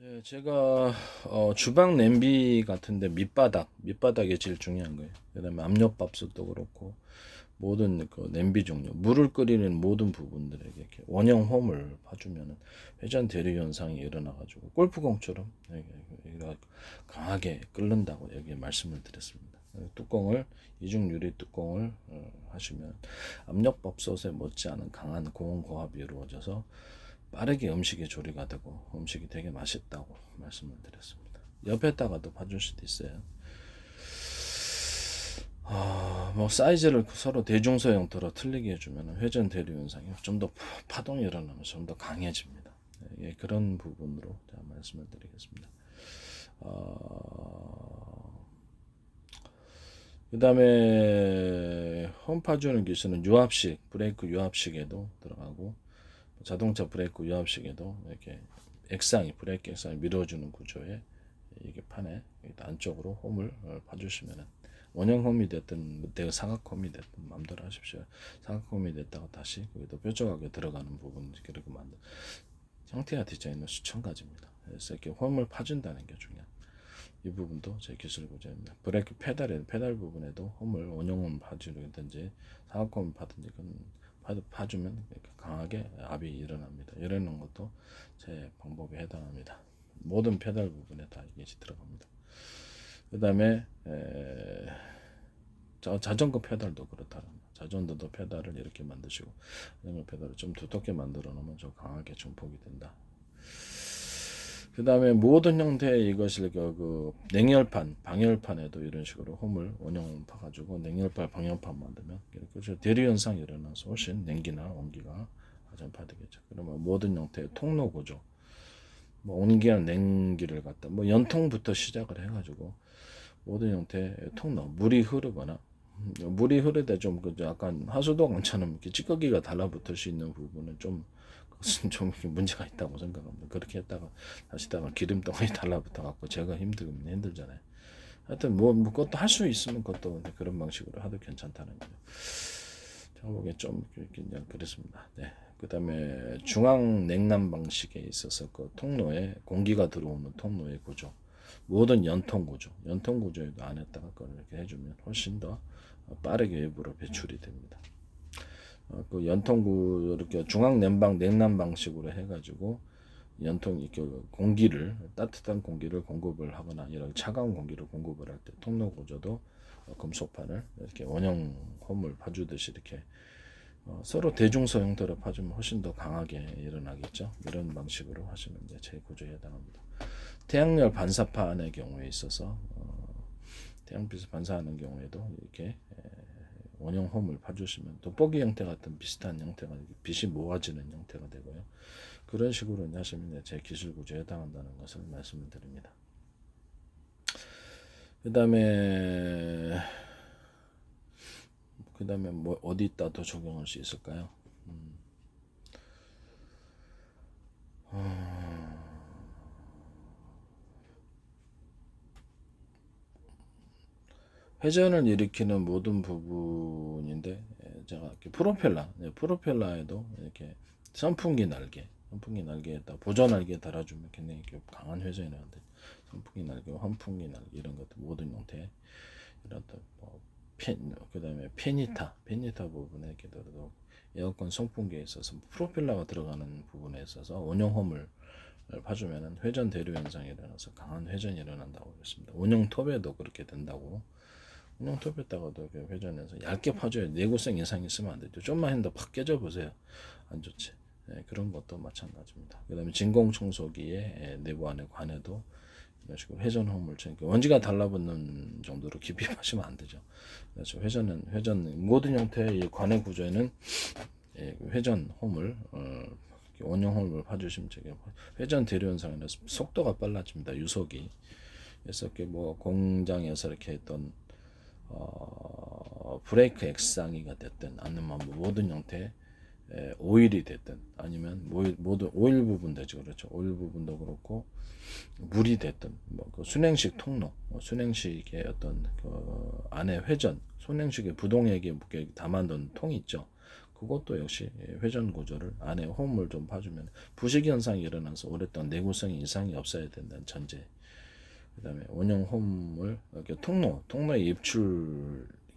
예, 제가 주방 냄비 같은데 밑바닥이 제일 중요한 거예요. 그다음에 압력밥솥도 그렇고 모든 그 냄비 종류, 물을 끓이는 모든 부분들에게 이렇게 원형 홈을 파주면은 회전 대류 현상이 일어나가지고 골프공처럼 여기가 강하게 끓는다고 여기 말씀을 드렸습니다. 뚜껑을 이중 유리 뚜껑을 하시면 압력밥솥에 못지않은 강한 고온 고압이 이루어져서 빠르게 음식이 조리가 되고 음식이 되게 맛있다고 말씀을 드렸습니다. 옆에다가도 봐줄 수도 있어요. 뭐 사이즈를 서로 대중소 형태로 틀리게 해주면 회전 대류 현상이 좀 더 파동이 일어나면 좀 더 강해집니다. 예, 그런 부분으로 제가 말씀을 드리겠습니다. 그 다음에 홈 파주는 기술은 유압식, 브레이크 유압식에도 들어가고 자동차 브레이크 유압식에도 이렇게 브레이크 액상이 밀어주는 구조에 이게 판에 안쪽으로 홈을 파주시면은 원형 홈이 됐든 사각 홈이 됐든 마음대로 하십시오. 사각 홈이 됐다가 다시 거기도 뾰족하게 들어가는 부분 이렇게 만든 형태와 디자인은 수천 가지입니다. 그래서 이렇게 홈을 파준다는 게 중요한. 이 부분도 제 기술 구조입니다. 브레이크 페달 부분에도 홈을 원형홈 파주든지 사각홈 파든지 파주면 강하게 압이 일어납니다. 이러는 것도 제 방법에 해당합니다. 모든 페달 부분에 다 이것이 들어갑니다. 그 다음에 자전거 페달도 그렇다는 자전거도 페달을 이렇게 만드시고 자전거 페달을 좀 두텁게 만들어 놓으면 좀 강하게 증폭이 된다. 그 다음에 모든 형태의 이것을 그 냉열판, 방열판에도 이런 식으로 홈을 원형 파가지고 냉열판, 방열판 만들면 이렇게 대류 현상이 일어나서 훨씬 냉기나 온기가 전파되겠죠. 그러면 모든 형태의 통로 구조, 뭐 온기나 냉기를 갖다 뭐 연통부터 시작을 해가지고 모든 형태의 통로, 물이 흐르되 좀 약간 하수도관처럼 이렇게 찌꺼기가 달라붙을 수 있는 부분은 좀 그것은 좀 문제가 있다고 생각합니다. 그렇게 했다가 다시다가 기름 덩어리 달라붙어 갖고 제가 힘들잖아요. 하여튼 뭐 그것도 할 수 있으면 그것도 그런 방식으로 하도 괜찮다는 거죠. 제가 보기에 좀 그냥 그렇습니다. 네. 그다음에 중앙 냉난 방식에 있어서 그 통로에 공기가 들어오는 통로의 구조, 모든 연통 구조에도 안에다가 그걸 이렇게 해주면 훨씬 더 빠르게 외부로 배출이 됩니다. 그 연통구 이렇게 중앙 냉난 방식으로 해가지고 연통 이렇게 공기를 따뜻한 공기를 공급을 하거나 이런 차가운 공기를 공급을 할 때 통로 구조도 금속판을 이렇게 원형 홈을 파주듯이 이렇게 서로 대중소 형태로 파주면 훨씬 더 강하게 일어나겠죠. 이런 방식으로 하시면 이제 제 구조에 해당합니다. 태양열 반사판의 경우에 있어서 태양빛을 반사하는 경우에도 이렇게 원형 홈을 파주시면 돋보기 형태 같은 비슷한 형태가 빛이 모아지는 형태가 되고요. 그런 식으로 하시면 제 기술 구조에 해당한다는 것을 말씀을 드립니다. 그다음에 뭐 어디다 더 적용할 수 있을까요? 회전을 일으키는 모든 부분인데 제가 이렇게 프로펠러에도 이렇게 선풍기 날개에다 보조 날개 달아주면 굉장히 강한 회전이 나는데 선풍기 날개, 환풍기 날개 이런 것들 모든 형태 이런 뭐 그다음에 페니타 부분에 이렇게 들어도 에어컨 선풍기에 있어서 프로펠러가 들어가는 부분에 있어서 원형 홈을 파주면은 회전 대류 현상이 일어나서 강한 회전이 일어난다고 했습니다. 원형 톱에도 그렇게 된다고. 원형 톱에다가도 회전해서 얇게 파줘야 내구성 이상이 있으면 안 되죠. 좀만 했는데 팍 깨져 보세요. 안 좋지. 네, 그런 것도 마찬가지입니다. 그다음에 진공 청소기의 내부 안에 관에도 이런 식으로 회전 홈을 원지가 달라붙는 정도로 깊이 파시면 안 되죠. 그래서 회전 모든 형태의 이 관의 구조에는 회전 홈을 원형 홈을 파주시면 회전 대류 현상이라서 속도가 빨라집니다. 유속이. 그래서 뭐 공장에서 이렇게 했던 브레이크 액상이가 됐든 아니면 뭐 모든 형태의 오일이 됐든 아니면 모든 오일 부분도 그렇죠. 오일 부분도 그렇고 물이 됐든 뭐그 순행식 통로, 순행식의 어떤 그 안에 회전, 순행식의 부동액에 담아둔 통이 있죠. 그것도 역시 회전 구조를 안에 홈을 좀 봐주면 부식 현상이 일어나서 오랫동안 내구성이 이상이 없어야 된다는 전제. 그다음에 원형 홈을 이렇게 통로에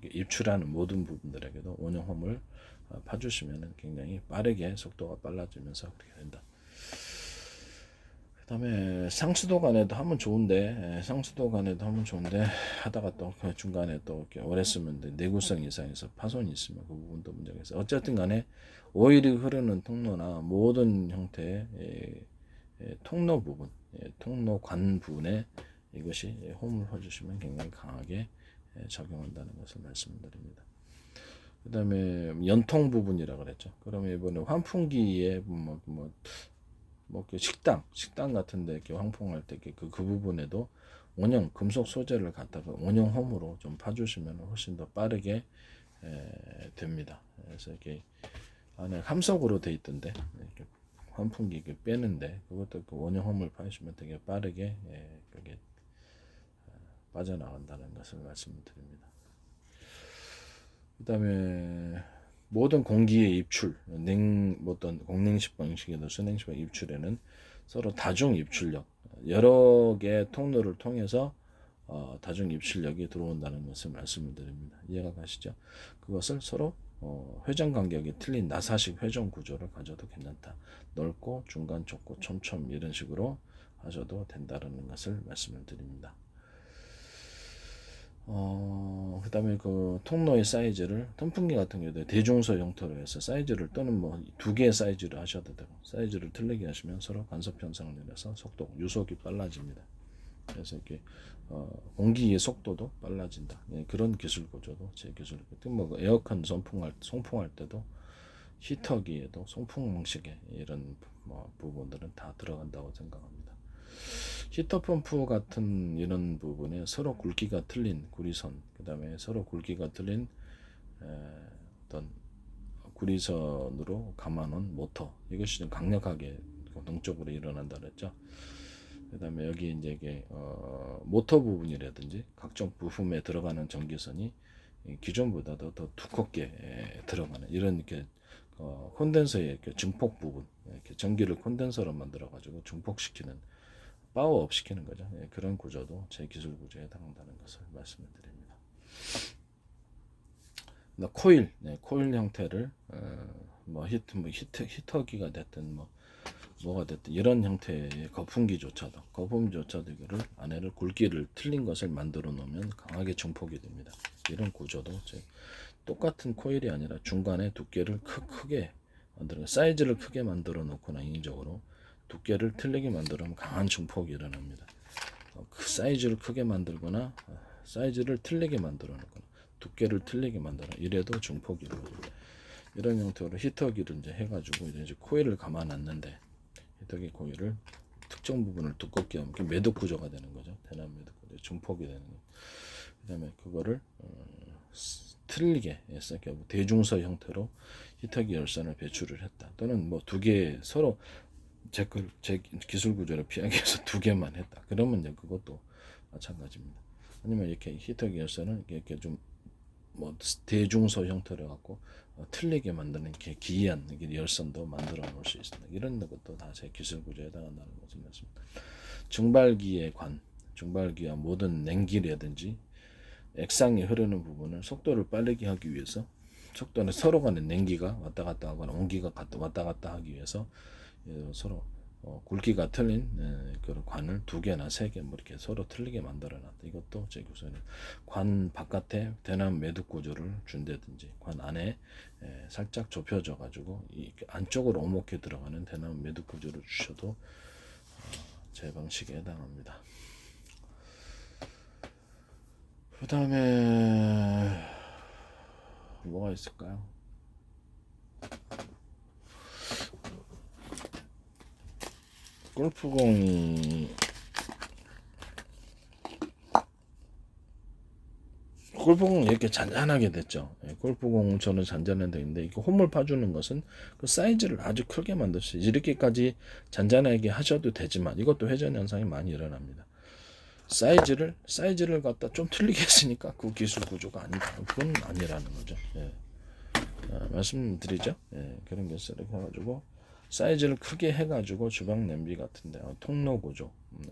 입출하는 모든 부분들에게도 원형 홈을 파주시면 굉장히 빠르게 속도가 빨라지면서 그렇게 된다. 그다음에 상수도 간에도 하면 좋은데 하다가 또 그 중간에 또 이렇게 오래 쓰면 내구성 이상에서 파손이 있으면 그 부분도 문제가 있어요. 어쨌든 간에 오일이 흐르는 통로나 모든 형태의 통로 부분, 통로관 부분에 이것이 홈을 해주시면 굉장히 강하게 작용한다는 것을 말씀드립니다. 그 다음에 연통 부분이라고 그랬죠. 그러면 이번에 환풍기에 식당 같은데 이렇게 환풍할 때 그 부분에도 원형 금속 소재를 갖다가 원형 홈으로 좀 파주시면 훨씬 더 빠르게 됩니다. 그래서 이렇게 안에 함석으로 돼 있던데 이렇게 환풍기 이렇게 빼는데 그것도 그 원형 홈을 파주시면 되게 빠르게 그게 빠져나간다는 것을 말씀드립니다. 그 다음에 모든 공기의 입출, 어떤 공냉식 방식이든 순냉식 방식 입출에는 서로 다중 입출력, 여러 개의 통로를 통해서 다중 입출력이 들어온다는 것을 말씀을 드립니다. 이해가 가시죠? 그것을 서로 회전 간격이 틀린 나사식 회전 구조를 가져도 괜찮다. 넓고 중간 좁고 촘촘 이런 식으로 하셔도 된다는 것을 말씀을 드립니다. 그 다음에 그 통로의 사이즈를 선풍기 같은 경우도 대중소 형태로 해서 사이즈를 또는 뭐 두 개의 사이즈를 하셔도 되고 사이즈를 틀리게 하시면 서로 간섭 현상을 내려서 속도 유속이 빨라집니다. 그래서 이렇게 공기의 속도도 빨라진다. 예, 그런 기술 구조도 제 기술. 뭐 에어컨 송풍할 때도 히터기에도 송풍 방식의 이런 부분들은 다 들어간다고 생각합니다. 히터 펌프 같은 이런 부분에 서로 굵기가 틀린 구리선, 그 다음에 서로 굵기가 틀린 어떤 구리선으로 감아놓은 모터, 이것이 좀 강력하게 동적으로 일어난다 그랬죠. 그 다음에 여기 이제 이게 모터 부분이라든지 각종 부품에 들어가는 전기선이 기존보다도 더 두껍게 들어가는 이런 이렇게 콘덴서의 이렇게 증폭 부분, 이렇게 전기를 콘덴서로 만들어 가지고 증폭시키는 파워업 시키는 거죠. 그런 구조도 제 기술 구조에 해당한다는 것을 말씀을 드립니다. 코일 형태를 히터기가 됐든 뭐가 됐든 이런 형태의 거품기조차도 이거를 안에를 굵기를 틀린 것을 만들어 놓으면 강하게 증폭이 됩니다. 이런 구조도 똑같은 코일이 아니라 중간에 두께를 크게 만들어 사이즈를 크게 만들어 놓거나 인위적으로 두께를 틀리게 만들면 강한 증폭이 일어납니다. 그 사이즈를 크게 만들거나 사이즈를 틀리게 만들어 놓거나 두께를 틀리게 만들어 이래도 증폭이 일어납니다. 이런 형태로 히터기를 이제 해가지고 이제 코일을 감아놨는데 히터기 코일을 특정 부분을 두껍게 하면 매듭 구조가 되는 거죠. 대남 매듭 구조, 증폭이 되는 거죠. 그다음에 그거를 틀리게 해서 대중서 형태로 히터기 열선을 배출을 했다. 또는 뭐 두 개 서로 제 기술 구조를 피하기 위해서 두 개만 했다. 그러면 이제 그것도 마찬가지입니다. 아니면 이렇게 히터기 열선을 이렇게 좀 대중소 형태로 갖고 틀리게 만드는 이렇게 기이한 열선도 만들어 놓을 수 있습니다. 이런 것도 다 제 기술 구조에 해당한다는 것을 말씀드립니다. 증발기와 모든 냉기라든지 액상이 흐르는 부분을 속도를 빠르게 하기 위해서 속도는 서로 간에 냉기가 왔다 갔다 하거나 온기가 왔다 갔다 하기 위해서 서로 굵기가 틀린 그런 관을 두 개나 세 개 이렇게 서로 틀리게 만들어놨다. 이것도 제 교수는 관 바깥에 대남 매듭 구조를 준다든지 관 안에 살짝 좁혀져 가지고 안쪽으로 오목해 들어가는 대남 매듭 구조를 주셔도 제 방식에 해당합니다. 그 다음에 뭐가 있을까요? 골프공은 이렇게 잔잔하게 됐죠. 골프공 저는 잔잔하게 되는데 이거 홈을 파주는 것은 그 사이즈를 아주 크게 만들 수 있어요. 이렇게까지 잔잔하게 하셔도 되지만 이것도 회전 현상이 많이 일어납니다. 사이즈를 갖다 좀 틀리게 했으니까 그 기술 구조가 아니다. 그건 아니라는 거죠. 말씀드리죠. 그런 게 있어요. 이렇게 해가지고 사이즈를 크게 해가지고 주방 냄비 같은데 통로 구조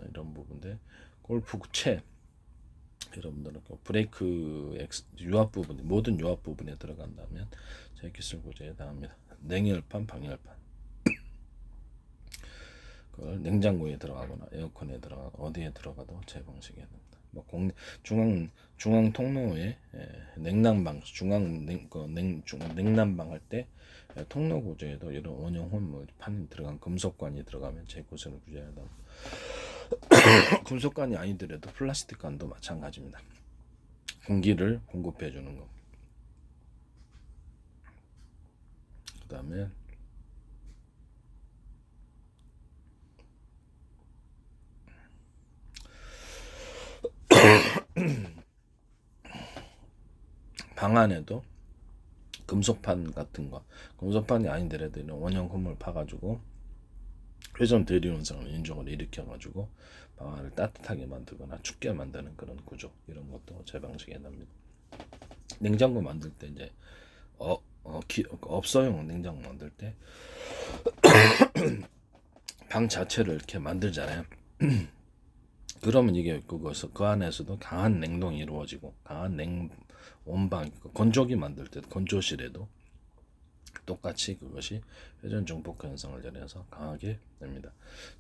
이런 부분들 골프 채 여러분들은 브레이크 유압 부분 모든 유압 부분에 들어간다면 제 기술 구조에 해당합니다. 냉열판, 방열판 그걸 냉장고에 들어가거나 에어컨에 들어가 어디에 들어가도 제 방식에 됩니다. 뭐 중앙 통로에 냉난방 냉난방 할 때 통로 구조에도 이런 원형 판이 들어간 금속관이 들어가면 제 구슬을 구조해야 합니다. 금속관이 아니더라도 플라스틱 관도 마찬가지입니다. 공기를 공급해 주는 거. 그 다음에 방 안에도 금속판 같은 거, 금속판이 아니더라도 이런 원형 홈을 파가지고 회전 대리 현상을 인종을 일으켜가지고 방 안을 따뜻하게 만들거나 춥게 만드는 그런 구조 이런 것도 제 방식에 해당합니다. 냉장고 만들 때 이제 업소용 냉장고 만들 때 방 자체를 이렇게 만들잖아요. 그러면 이게 그 안에서도 강한 냉동이 이루어지고 강한 온방 건조기 만들 때 건조실에도 똑같이 그것이 회전 중폭 현상을 연해서 강하게 됩니다.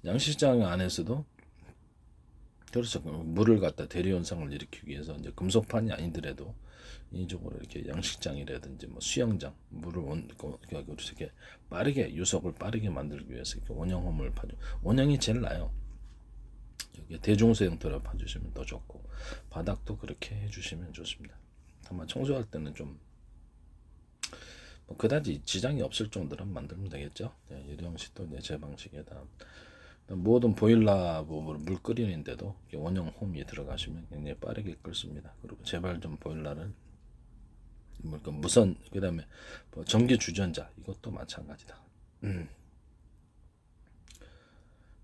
양식장 안에서도 그렇죠. 물을 갖다 대리 현상을 일으키기 위해서 이제 금속판이 아니더라도 인위적으로 이렇게 양식장이라든지 뭐 수영장 물을 이렇게 빠르게 유속을 빠르게 만들기 위해서 이렇게 원형홈을 파죠. 원형이 제일 나요. 여기 대중소 형태로 파주시면 더 좋고 바닥도 그렇게 해주시면 좋습니다. 다만 청소할 때는 좀 그다지 지장이 없을 정도로 만들면 되겠죠. 이 형식도 제 방식에다 모든 보일러 물 끓이는데도 원형 홈이 들어가시면 굉장히 빠르게 끓습니다. 그리고 제발 좀 보일러를 무선 그다음에 전기 주전자 이것도 마찬가지다.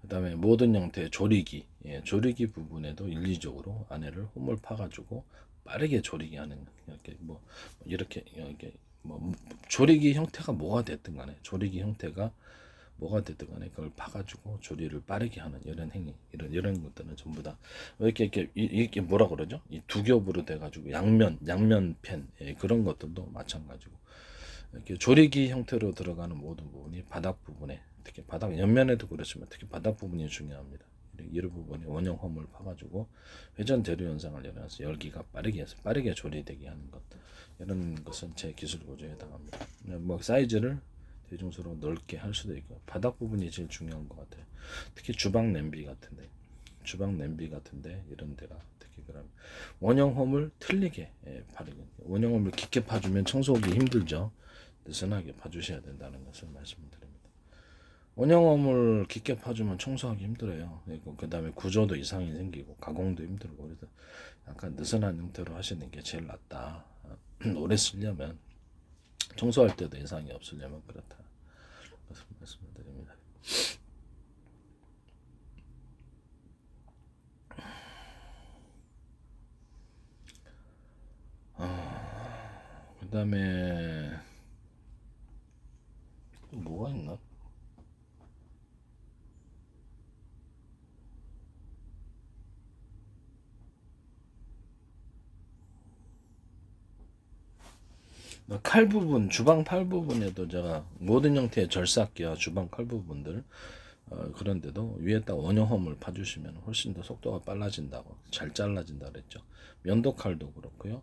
그다음에 모든 형태의 조리기 조리기 부분에도 일리적으로 안에를 홈을 파가지고 빠르게 조리기 하는 이렇게 조리기 형태가 뭐가 됐든 간에 조리기 형태가 뭐가 됐든 간에 그걸 파가지고 조리를 빠르게 하는 이런 행위 이런 것들은 전부 다 이렇게 뭐라 그러죠? 이 두 겹으로 돼가지고 양면 펜 그런 것들도 마찬가지고 이렇게 조리기 형태로 들어가는 모든 부분이 바닥 부분에 특히 바닥 옆면에도 그렇지만 특히 바닥 부분이 중요합니다. 이런 부분에 원형 홈을 파가지고 회전 대류 현상을 일어나서 열기가 빠르게 조리되게 하는 것 이런 것은 제 기술 구조에 해당합니다. 뭐 사이즈를 대중소로 넓게 할 수도 있고 바닥 부분이 제일 중요한 것 같아요. 특히 주방 냄비 같은데 이런 데가 특히 그런 원형 홈을 틀리게 파르게 원형 홈을 깊게 파주면 청소하기 힘들죠. 느슨하게 파주셔야 된다는 것을 말씀드립니다. 원형홈을 깊게 파주면 청소하기 힘들어요. 그 다음에 구조도 이상이 생기고 가공도 힘들고 그래서 약간 느슨한 형태로 하시는 게 제일 낫다. 오래 쓰려면 청소할 때도 이상이 없으려면 그렇다. 그래서 말씀을 드립니다. 그 다음에 뭐가 있나? 칼 부분, 주방 팔 부분에도 제가 모든 형태의 절삭기와 주방 칼 부분들 그런데도 위에다 원형홈을 파주시면 훨씬 더 속도가 빨라진다고 잘 잘라진다 그랬죠. 면도칼도 그렇고요.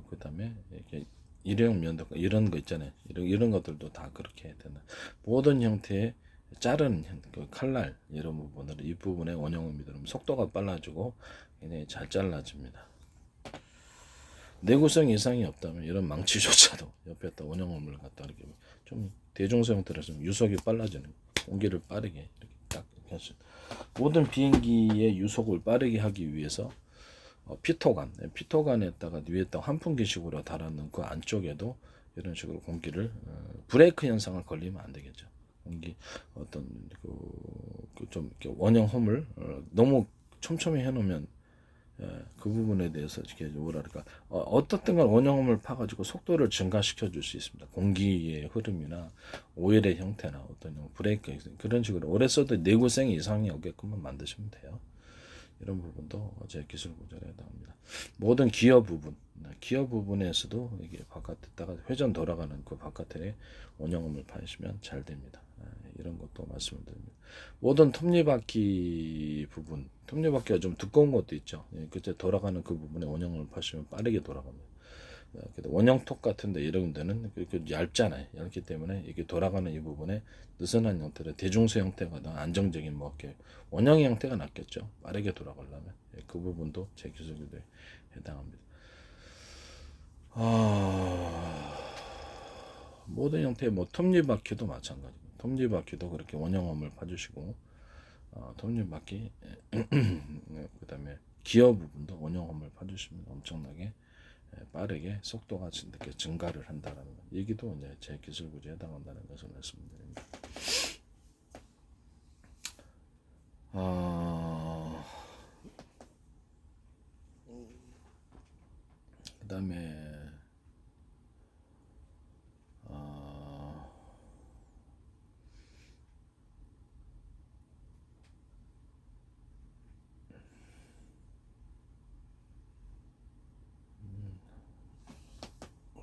그다음에 이렇게 일회용 면도칼 이런 거 있잖아요. 이런 것들도 다 그렇게 해야 되는 모든 형태의 자르는 칼날 이런 부분을 이 부분에 원형홈이 들으면 속도가 빨라지고 굉장히 잘 잘라집니다. 내구성 이상이 없다면 이런 망치조차도 옆에다 원형홈을 갖다 이렇게 좀 대중소 형태로 좀 유속이 빨라지는 공기를 빠르게 이렇게 딱 해서 모든 비행기의 유속을 빠르게 하기 위해서 피토관에다가 위에다 환풍기식으로 달아놓은 그 안쪽에도 이런 식으로 공기를 브레이크 현상을 걸리면 안 되겠죠. 공기 어떤 좀 원형 홈을 너무 촘촘히 해놓으면 그 부분에 대해서 이렇게 뭐랄까 어떻든 간 원형음을 파가지고 속도를 증가시켜 줄 수 있습니다. 공기의 흐름이나 오일의 형태나 어떤 브레이크 그런 식으로 오래 써도 내구성 이상이 오게끔만 만드시면 돼요. 이런 부분도 제 기술 구조에 해당합니다. 모든 기어 부분, 기어 부분에서도 이게 바깥에다가 회전 돌아가는 그 바깥에 원형음을 파시면 잘 됩니다. 이런 것도 말씀을 드립니다. 모든 톱니바퀴 부분, 톱니바퀴가 좀 두꺼운 것도 있죠. 그때 돌아가는 그 부분에 원형음을 파시면 빠르게 돌아갑니다. 원형톱 같은데 이런 데는 얇잖아요. 얇기 때문에 이게 돌아가는 이 부분에 느슨한 형태로 대중수 형태가 더 안정적인 뭐 이렇게 원형 형태가 낫겠죠. 빠르게 돌아가려면 그 부분도 제 기술에 해당합니다. 모든 형태의 뭐 톱니바퀴도 마찬가지고 톱니바퀴도 그렇게 원형음을 파주시고 톱니바퀴 그다음에 기어 부분도 원형음을 파주시면 엄청나게 빠르게 속도가 이렇게 증가를 한다라는 얘기도 이제 제 기술 구조에 해당한다는 것을 말씀드립니다. 그다음에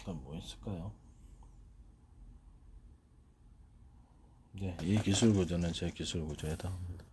뭐 있을까요? 네, 이 기술 구조는 제 기술 구조에 해당합니다.